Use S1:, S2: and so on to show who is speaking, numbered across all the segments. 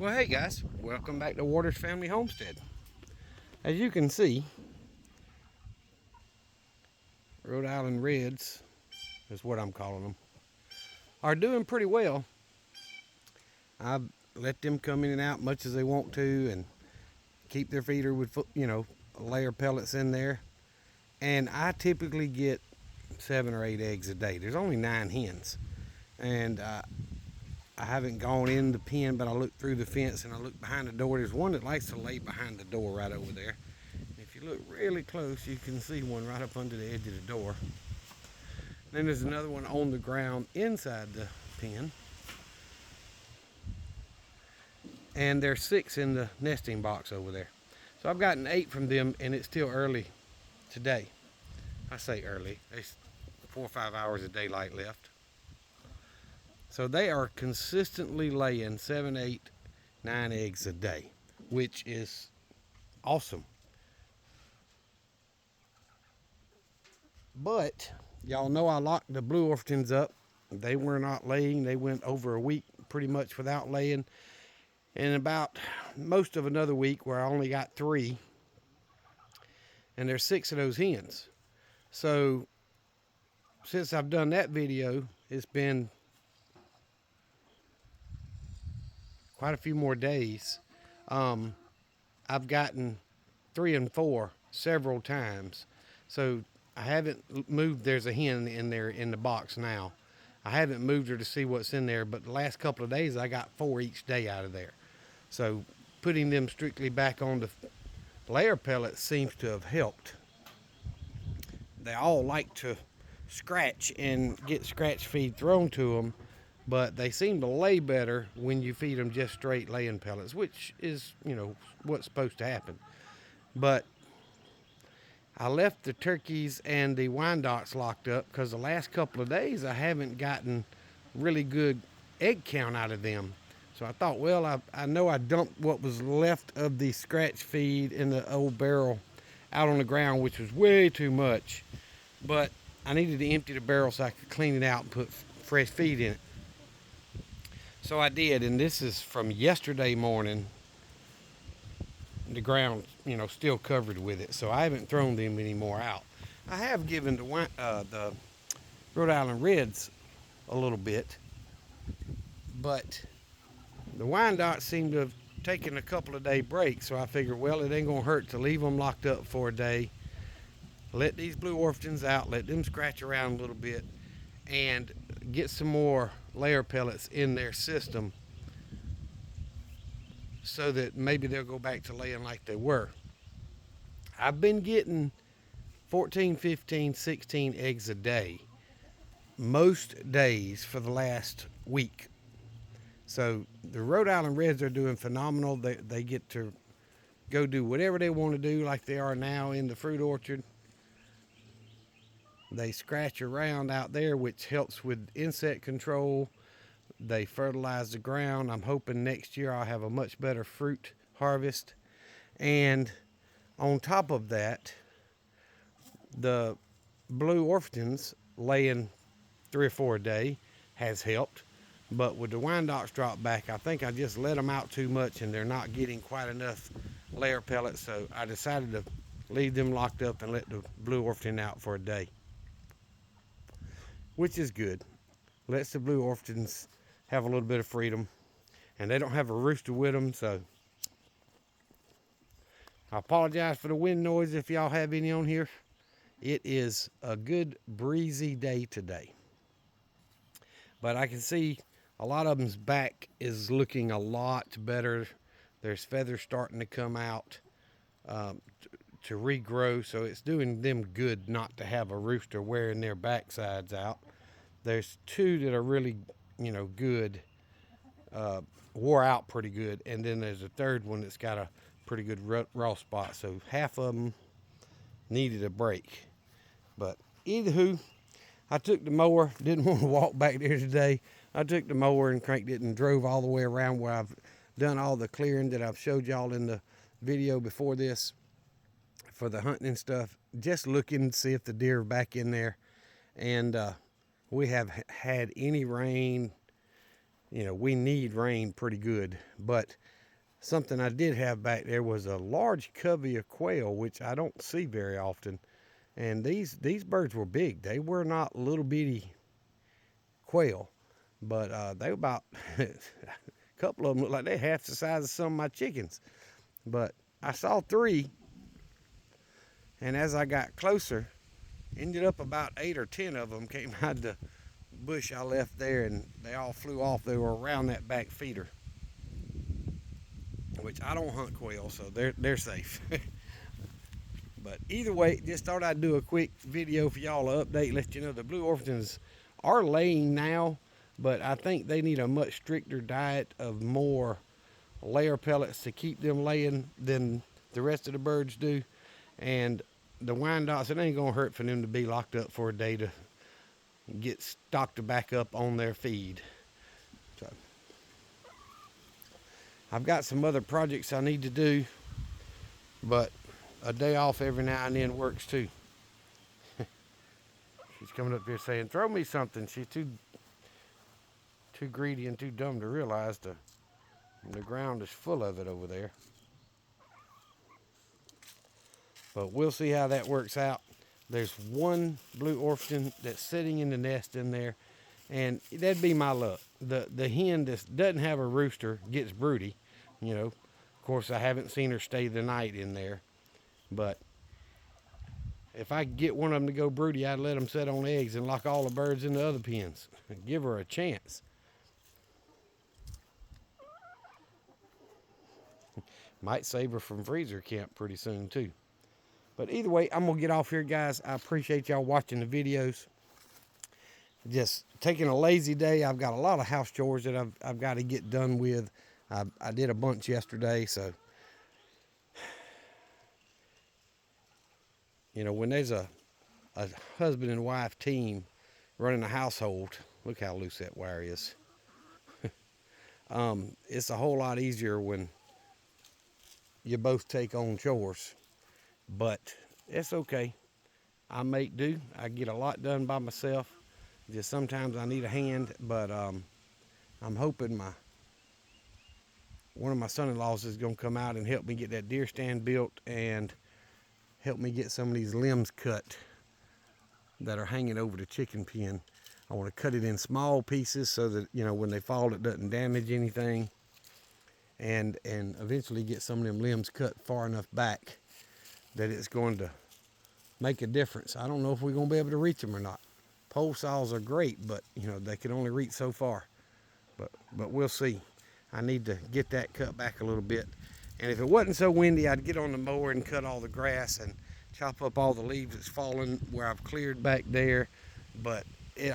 S1: Well, hey guys, welcome back to Waters Family Homestead. As you can see, Rhode Island Reds is what I'm calling them, are doing pretty well. I've let them come in and out much as they want to and keep their feeder with, layer pellets in there. And I typically get 7 or 8 eggs a day. There's only 9 hens. And I haven't gone in the pen, but I look through the fence and I look behind the door. There's one that likes to lay behind the door right over there. If you look really close, you can see one right up under the edge of the door. Then there's another one on the ground inside the pen. And there's 6 in the nesting box over there. So I've gotten 8 from them, and it's still early today. I say early. There's 4 or 5 hours of daylight left. So they are consistently laying 7, 8, 9 eggs a day, which is awesome. But y'all know I locked the blue orphans up. They were not laying. They went over a week pretty much without laying. And about most of another week where I only got 3. And there's 6 of those hens. So since I've done that video, it's been quite a few more days. I've gotten 3 and 4 several times. So I haven't moved. There's a hen in there in the box now. I haven't moved her to see what's in there, but the last couple of days I got 4 each day out of there. So putting them strictly back on the layer pellets seems to have helped. They all like to scratch and get scratch feed thrown to them, but they seem to lay better when you feed them just straight laying pellets, which is, what's supposed to happen. But I left the turkeys and the Wyandottes locked up because the last couple of days I haven't gotten really good egg count out of them. So I thought, well, I know I dumped what was left of the scratch feed in the old barrel out on the ground, which was way too much. But I needed to empty the barrel so I could clean it out and put fresh feed in it. So I did, and this is from yesterday morning. The ground, still covered with it, so I haven't thrown them anymore out. I have given the Rhode Island Reds a little bit, but the Wyandottes seem to have taken a couple of day break, so I figured, well, it ain't gonna hurt to leave them locked up for a day, let these blue orphans out, let them scratch around a little bit, and get some more layer pellets in their system so that maybe they'll go back to laying like they were. I've been getting 14, 15, 16 eggs a day most days for the last week. So the Rhode Island Reds are doing phenomenal. They get to go do whatever they want to do like they are now in the fruit orchard. They scratch around out there, which helps with insect control. They fertilize the ground. I'm hoping next year I'll have a much better fruit harvest. And on top of that, the blue orphans laying 3 or 4 a day has helped. But with the Wyandottes drop back, I think I just let them out too much and they're not getting quite enough layer pellets. So I decided to leave them locked up and let the blue orphan out for a day, which is good. Lets the blue orphans have a little bit of freedom, and they don't have a rooster with them. So I apologize for the wind noise if y'all have any on here. It is a good breezy day today, but I can see a lot of them's back is looking a lot better. There's feathers starting to come out to regrow, so it's doing them good not to have a rooster wearing their backsides out. There's 2 that are really, good, wore out pretty good, and then there's a 3rd one that's got a pretty good raw spot. So half of them needed a break. But either who, I took the mower. Didn't want to walk back there today. I took the mower and cranked it and drove all the way around where I've done all the clearing that I've showed y'all in the video before this for the hunting and stuff. Just looking to see if the deer are back in there. And we have had any rain you know, we need rain pretty good. But something I did have back there was a large covey of quail, which I don't see very often. And these birds were big. They were not little bitty quail, but they were about a couple of them looked like they're half the size of some of my chickens. But I saw 3, and as I got closer, ended up about 8 or 10 of them came out of the bush I left there, and they all flew off. They were around that back feeder, which I don't hunt quail, so they're safe. But either way, just thought I'd do a quick video for y'all to update, let you know the Blue Orpingtons are laying now, but I think they need a much stricter diet of more layer pellets to keep them laying than the rest of the birds do. And the Wyandottes, it ain't gonna hurt for them to be locked up for a day to get stocked back up on their feed. So I've got some other projects I need to do, but a day off every now and then works too. She's coming up here saying, throw me something. She's too greedy and too dumb to realize the ground is full of it over there. But we'll see how that works out. There's one Blue Orpington that's sitting in the nest in there, and that'd be my luck. The hen that doesn't have a rooster gets broody, you know. Of course, I haven't seen her stay the night in there, but if I could get one of them to go broody, I'd let them set on eggs and lock all the birds in the other pens. Give her a chance. Might save her from freezer camp pretty soon too. But either way, I'm gonna get off here, guys. I appreciate y'all watching the videos. Just taking a lazy day. I've got a lot of house chores that I've got to get done with. I did a bunch yesterday, so you know, when there's a husband and wife team running a household, look how loose that wire is. It's a whole lot easier when you both take on chores, but it's okay. I make do. I get a lot done by myself. Just sometimes I need a hand, but I'm hoping one of my son-in-laws is gonna come out and help me get that deer stand built and help me get some of these limbs cut that are hanging over the chicken pen. I want to cut it in small pieces so that, you know, when they fall, it doesn't damage anything. And eventually get some of them limbs cut far enough back that it's going to make a difference. I don't know if we're going to be able to reach them or not. Pole saws are great, but, you know, they can only reach so far. But we'll see. I need to get that cut back a little bit. And if it wasn't so windy, I'd get on the mower and cut all the grass and chop up all the leaves that's fallen where I've cleared back there. But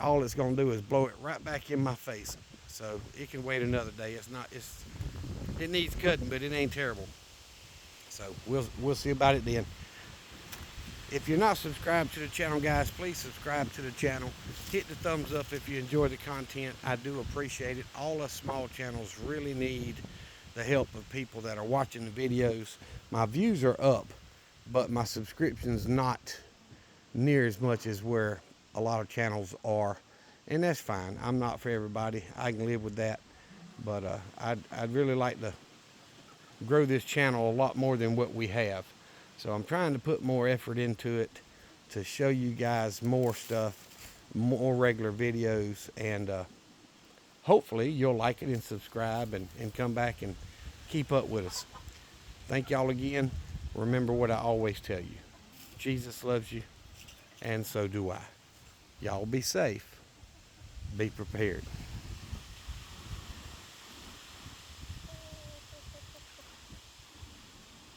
S1: all it's going to do is blow it right back in my face. So it can wait another day. It needs cutting, but it ain't terrible. So we'll see about it then. If you're not subscribed to the channel, guys, please subscribe to the channel. Hit the thumbs up if you enjoy the content. I do appreciate it. All us small channels really need the help of people that are watching the videos. My views are up, but my subscriptions not near as much as where a lot of channels are, and that's fine. I'm not for everybody. I can live with that, but I'd really like to grow this channel a lot more than what we have. So I'm trying to put more effort into it to show you guys more stuff, more regular videos, and hopefully you'll like it and subscribe and come back and keep up with us. Thank y'all again. Remember what I always tell you. Jesus loves you, and so do I. Y'all be safe. Be prepared.